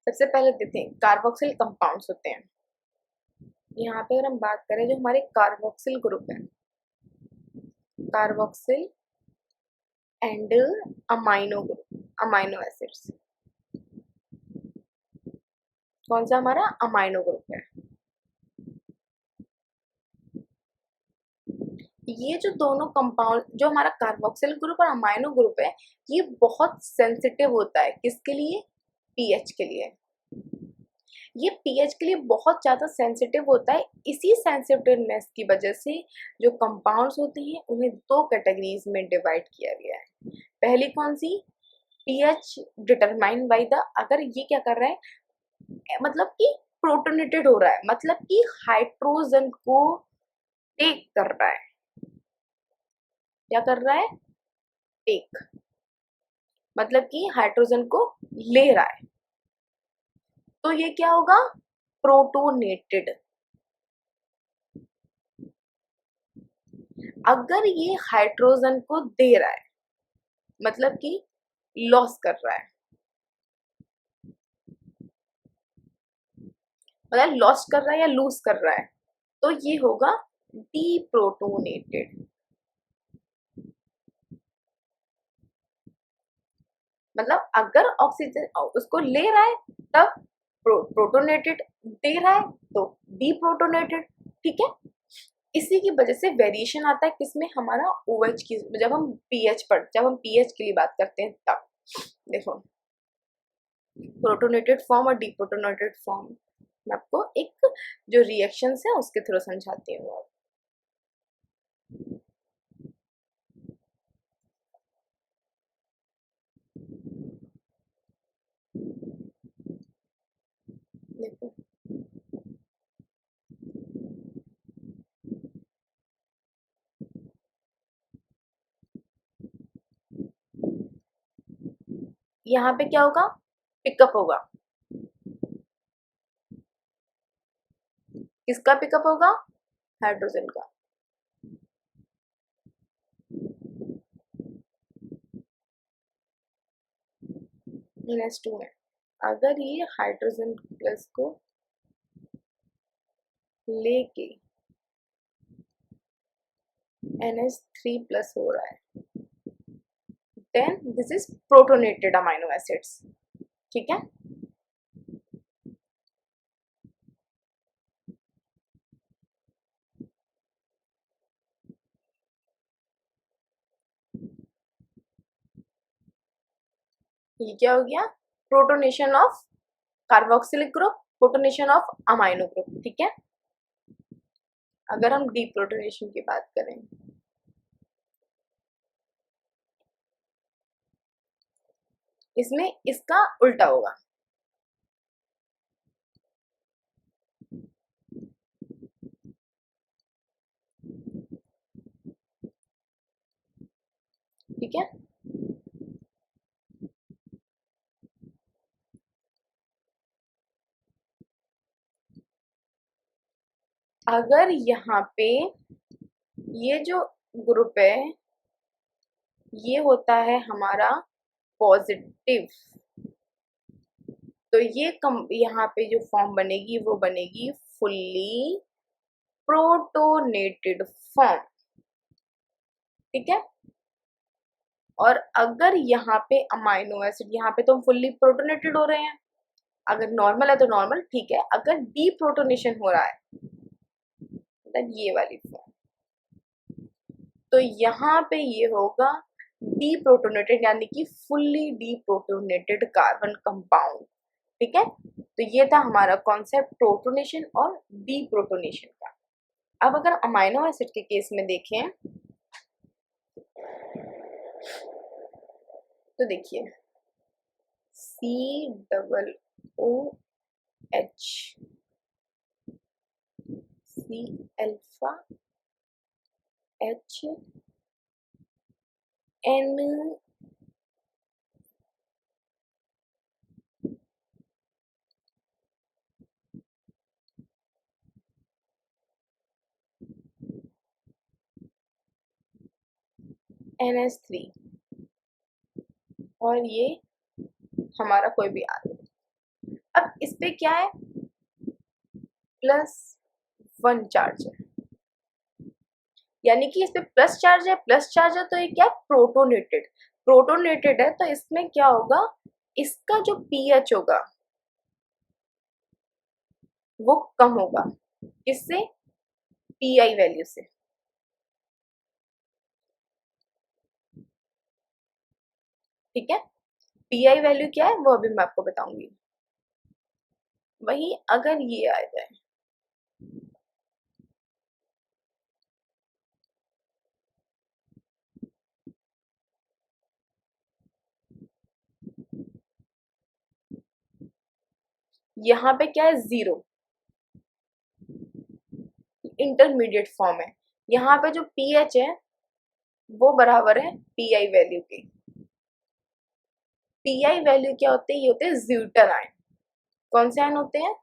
सबसे पहले देखते हैं कार्बोक्सिल कंपाउंड्स होते हैं। यहाँ पे अगर हम बात करें जो हमारे कार्बोक्सिल ग्रुप है, carboxyl and amino group, amino acids, कौन सा हमारा अमाइनो ग्रुप है। ये जो दोनों कंपाउंड, जो हमारा कार्बोक्सिल ग्रुप और अमाइनो ग्रुप है, ये बहुत सेंसिटिव होता है किसके लिए? पीएच के लिए। ये पीएच के लिए बहुत ज़्यादा सेंसिटिव होता है। इसी सेंसिटिवनेस की वजह से जो कंपाउंड्स होते हैं उन्हें दो कैटेगरीज में डिवाइड किया गया है। पहली कौन सी? पीएच डिटरमाइंड बाय द, अगर ये क्या कर रहा है, मतलब कि प्रोटोनेटेड हो रहा है, मतलब कि हाइड्रोजन को टेक कर रहा है। क्या कर रहा है? टेक, मतलब कि हाइड्रोजन को ले रहा है, तो ये क्या होगा? प्रोटोनेटेड। अगर ये हाइड्रोजन को दे रहा है, मतलब कि लॉस कर रहा है, मतलब लॉस कर रहा है या लूज कर रहा है, तो ये होगा डीप्रोटोनेटेड। मतलब अगर ऑक्सीजन उसको ले रहा है तब प्रोटोनेटेड, दे रहा है तो डीप्रोटोनेटेड, ठीक है। इसी की वजह से वेरिएशन आता है किसमें? हमारा OH की, जब हम पीएच के लिए बात करते हैं तब। देखो, प्रोटोनेटेड फॉर्म और डीप्रोटोनेटेड फॉर्म, मैं आपको एक जो रिएक्शंस है उसके थ्रू समझाती हूँ। देखो, यहाँ पे क्या होगा? पिकअप होगा। किसका पिकअप होगा? हाइड्रोजन का। NH2 में अगर ये हाइड्रोजन प्लस को लेके NH3 प्लस हो रहा है, then this is protonated amino acids. ठीक है, ये क्या हो गया, protonation of carboxylic group, protonation of amino group. ठीक है, अगर हम डीप्रोटोनेशन की बात करें, इसमें इसका उल्टा होगा। ठीक है, अगर यहाँ पे ये जो ग्रुप है ये होता है हमारा पॉजिटिव, तो ये यहाँ पे जो फॉर्म बनेगी वो बनेगी फुल्ली प्रोटोनेटेड फॉर्म। ठीक है, और अगर यहाँ पे अमाइनो एसिड, यहाँ पे तो हम फुल्ली प्रोटोनेटेड हो रहे हैं, अगर नॉर्मल है तो नॉर्मल ठीक है, अगर डीप्रोटोनेशन हो रहा है देन ये वाली फॉर्म, तो यहाँ पे ये होगा डीप्रोटोनेटेड, यानी कि फुल्ली डीप्रोटोनेटेड कार्बन कंपाउंड। ठीक है, तो ये था हमारा कॉन्सेप्ट प्रोटोनेशन और डीप्रोटोनेशन का। अब अगर अमाइनो एसिड के केस में देखें तो देखिए COOH, C alpha H N NH3 और ये हमारा कोई भी आ रहा है। अब इस पे क्या है, +1 चार्ज है, यानी कि इस पे प्लस चार्ज है, प्लस चार्ज है, तो ये क्या है, प्रोटोनेटेड। प्रोटोनेटेड है तो इसमें क्या होगा, इसका जो पीएच होगा वो कम होगा, किससे, पीआई वैल्यू से। ठीक है, पीआई वैल्यू क्या है वो अभी मैं आपको बताऊंगी। वही अगर ये आ जाए, यहाँ पे क्या है, 0, इंटरमीडिएट फॉर्म है। यहाँ पे जो पीएच है वो बराबर है पीआई वैल्यू के। पीआई वैल्यू क्या होते हैं, ये होते हैं ज्यूटर आयन। कौन से आयन होते हैं,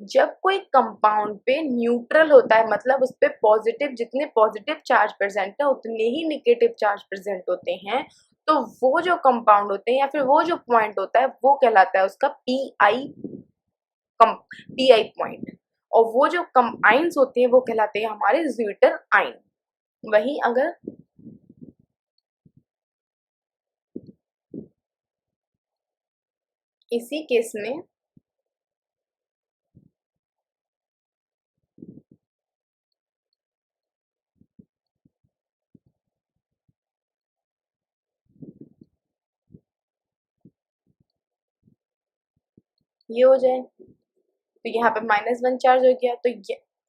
जब कोई कंपाउंड पे न्यूट्रल होता है, मतलब उस पे पॉजिटिव, जितने पॉजिटिव चार्ज प्रेजेंट है उतने ही निगेटिव चार्ज प्रेजेंट होते हैं, तो वो जो कंपाउंड होते हैं या फिर वो जो पॉइंट होता है वो कहलाता है उसका पीआई पॉइंट, और वो जो आइंस होते हैं वो कहलाते हैं हमारे ज्यूटर आइन। वही अगर इसी केस में ये हो जाए तो यहाँ पे -1 चार्ज हो गया, तो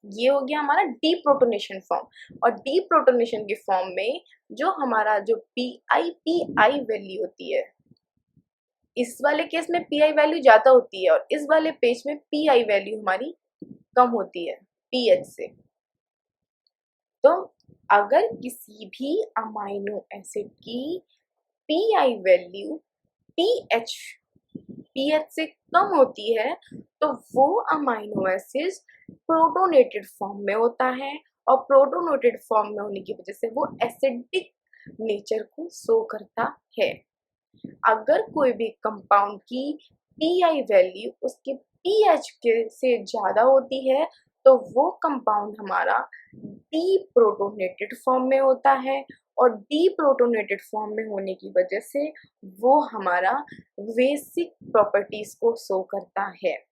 ये हो गया हमारा डीप्रोटोनेशन फॉर्म। और डीप्रोटोनेशन के फॉर्म में जो हमारा जो पीआई वैल्यू होती है, इस वाले केस में पीआई वैल्यू ज्यादा होती है और इस वाले पेज में पीआई वैल्यू हमारी कम होती है पीएच से। तो अगर किसी भी अमाइनो एसिड की पीआई वैल्यू पीएच से कम होती है तो वो अमाइनो एसिड प्रोटोनेटेड फॉर्म में होता है, और प्रोटोनेटेड फॉर्म में होने की वजह से वो एसिडिक नेचर को शो करता है। अगर कोई भी कंपाउंड की पीआई वैल्यू उसके पीएच के से ज्यादा होती है तो वो कंपाउंड हमारा डी प्रोटोनेटेड फॉर्म में होता है, और डी प्रोटोनेटेड फॉर्म में होने की वजह से वो हमारा बेसिक प्रॉपर्टीज को शो करता है।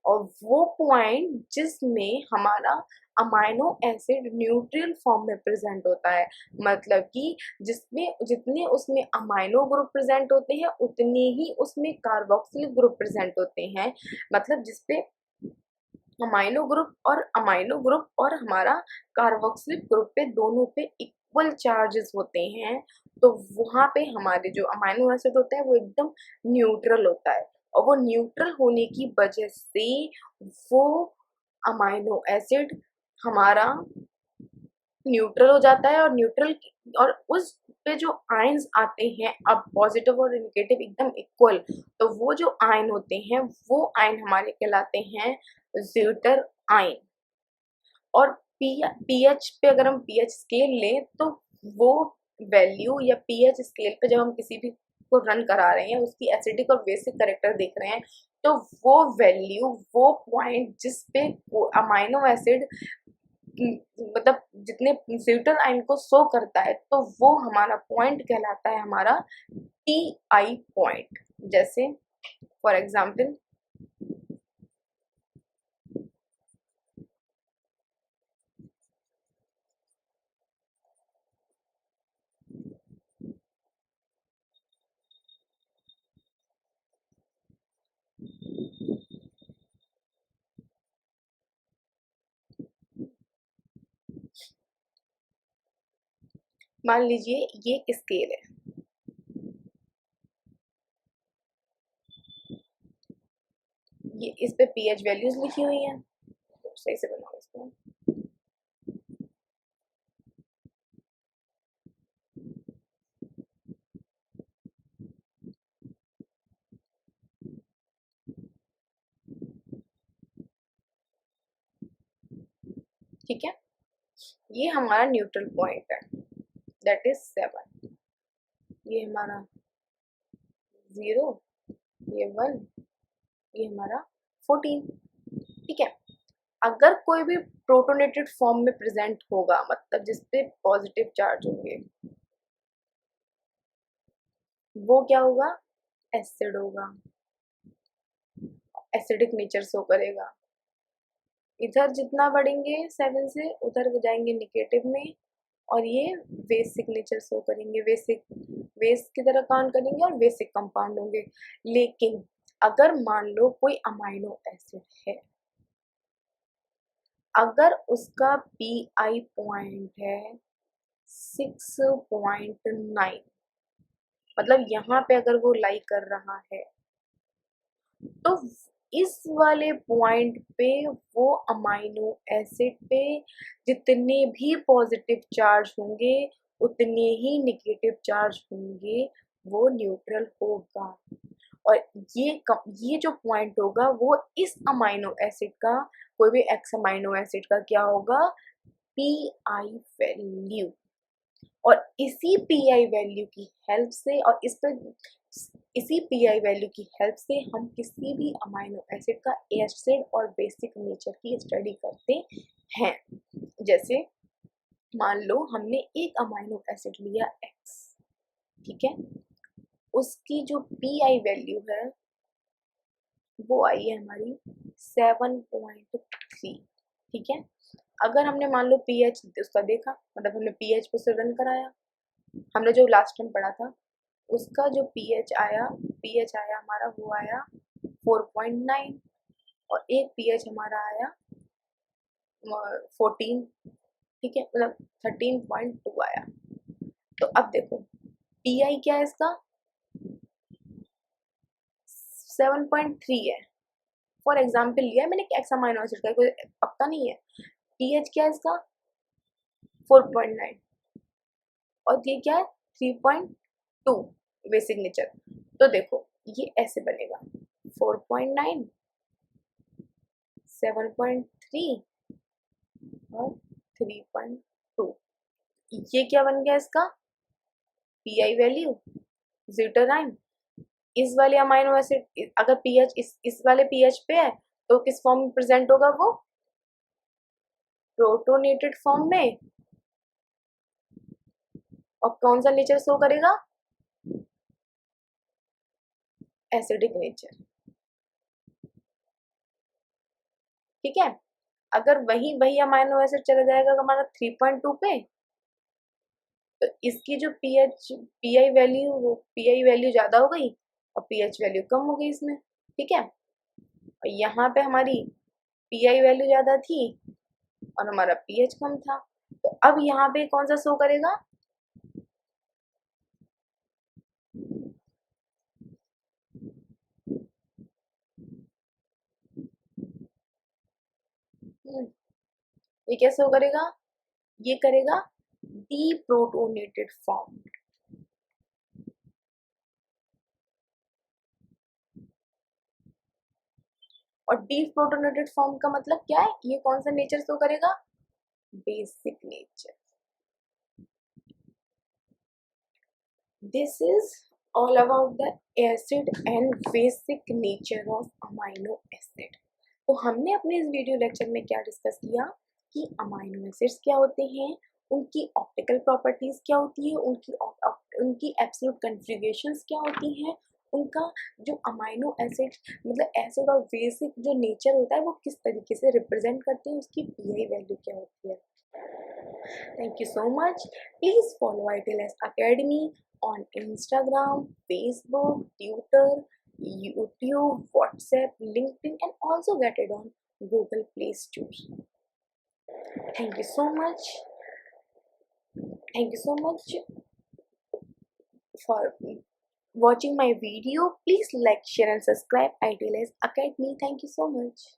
और वो पॉइंट जिसमें हमारा अमाइनो एसिड न्यूट्रल फॉर्म में प्रेजेंट होता है, मतलब कि जिसमें जितने उसमें अमाइनो ग्रुप प्रेजेंट होते हैं उतने ही उसमें कार्बोक्सिल ग्रुप प्रेजेंट होते हैं। मतलब जिसपे अमाइनो ग्रुप और हमारा कार्बोक्सिलिक ग्रुप पे दोनों पे इक्वल चार्जेस होते हैं, तो वहां पे हमारे जो अमाइनो एसिड होता है वो एकदम न्यूट्रल होता है। और वो न्यूट्रल होने की वजह से वो अमाइनो एसिड हमारा न्यूट्रल हो जाता है, और उस पे जो आयंस आते हैं अब पॉजिटिव और नेगेटिव एकदम इक्वल, तो वो जो आयन होते हैं वो आयन हमारे कहलाते हैं ज्यूटर आयन। और पीएच पे अगर हम पीएच स्केल लें तो वो वैल्यू या पीएच स्केल पे जब हम किसी भी को रन करा रहे हैं उसकी एसिडिक और बेसिक कैरेक्टर देख रहे हैं, तो वो वैल्यू वो पॉइंट जिस पे अमाइनो एसिड मतलब जितने ज्यूटर आयन को शो करता है तो वो हमारा पॉइंट कहलाता है हमारा टी आई पॉइंट। जैसे फॉर एग्जाम्पल मान लीजिए ये एक स्केल है, ये इस पे पीएच वैल्यूज लिखी हुई हैं, सही से बनाओ इसको। ठीक है, ये हमारा न्यूट्रल पॉइंट है, दैट इज 7। ये हमारा 0, ये 1, ये हमारा 14। ठीक है, अगर कोई भी प्रोटोनेटेड फॉर्म में प्रेजेंट होगा मतलब जिसपे पॉजिटिव चार्ज होंगे, वो क्या होगा, एसिड होगा, एसिडिक नेचर शो करेगा। इधर जितना बढ़ेंगे 7 से उधर वो जाएंगे निगेटिव में, और ये बेसिक नेचर शो करेंगे, बेसिक बेस की तरह काउंट करेंगे और बेसिक कंपाउंड होंगे। लेकिन अगर मान लो कोई अमाइनो एसिड है, अगर उसका पी आई पॉइंट है 6.9, मतलब यहाँ पे अगर वो लाई कर रहा है तो इस वाले पॉइंट पे वो अमाइनो एसिड पे जितने भी पॉजिटिव चार्ज होंगे उतने ही नेगेटिव चार्ज होंगे, वो न्यूट्रल होगा। और ये जो पॉइंट होगा वो इस अमाइनो एसिड का, कोई भी एक्स अमाइनो एसिड का क्या होगा, पी आई वैल्यू। और इसी पीआई वैल्यू की हेल्प से और इसी पीआई वैल्यू की हेल्प से हम किसी भी अमाइनो एसिड का एसिड और बेसिक नेचर की स्टडी करते हैं। जैसे मान लो हमने एक अमाइनो एसिड लिया एक्स, ठीक है, उसकी जो पीआई वैल्यू है वो आई है हमारी 7.3। ठीक है, अगर हमने मान लो पीएच उसका देखा, मतलब हमने पीएच पे से रन कराया, हमने जो लास्ट टाइम पढ़ा था उसका जो पीएच आया हमारा वो आया 4.9, और एक पीएच हमारा आया 14। ठीक है, मतलब 13.2 आया। तो अब देखो पीआई क्या है इसका, 7.3 है, फॉर एग्जाम्पल लिया है मैंने एक्स अमाइनो एसिड का, कोई पक्का नहीं है। पीएच क्या है इसका 4.9, और ये क्या है 3.2 बेसिक नेचर। तो देखो ये ऐसे बनेगा 4.9, 7.3 और 3.2। ये क्या बन गया इसका पीआई वैल्यू ज़्यूटराइन। इस वाले अमाइनो एसिड अगर पीएच इस वाले पीएच पे है तो किस फॉर्म में प्रेजेंट होगा वो प्रोटोनेटेड फॉर्म में। और कौन सा नेचर शो करेगा एसिडिक नेचर। ठीक है। अगर वही वही अमाइनो एसिड चला जाएगा हमारा 3.2 पे तो इसकी जो पीआई वैल्यू ज्यादा हो गई और पीएच वैल्यू कम हो गई इसमें। ठीक है। और यहाँ पे हमारी पीआई वैल्यू ज्यादा थी और हमारा पीएच कम था। तो अब यहाँ पे कौन सा शो करेगा ये क्या शो करेगा ये करेगा डीप्रोटोनेटेड फॉर्म। और डीप्रोटोनेटेड फॉर्म का मतलब क्या है ये कौन सा नेचर शो करेगा basic nature. This is all about the acid and basic nature of amino acid. तो हमने अपने इस वीडियो लेक्चर में क्या डिस्कस किया कि अमाइनो एसिड्स क्या होते हैं, उनकी ऑप्टिकल प्रॉपर्टीज क्या होती है, उनकी एब्सोल्यूट कॉन्फ़िगरेशंस क्या होती हैं, उनका जो अमाइनो एसिड मतलब एसिड और बेसिक जो नेचर होता है वो किस तरीके से रिप्रेजेंट करते हैं, उसकी पीआई वैल्यू क्या होती है। Thank you so much. Please follow ITLS Academy on Instagram, Facebook, Twitter, YouTube, WhatsApp, LinkedIn, and also get it on Google Play Store. Thank you so much. Thank you so much for watching my video. Please like, share, and subscribe ITLS Academy. Thank you so much.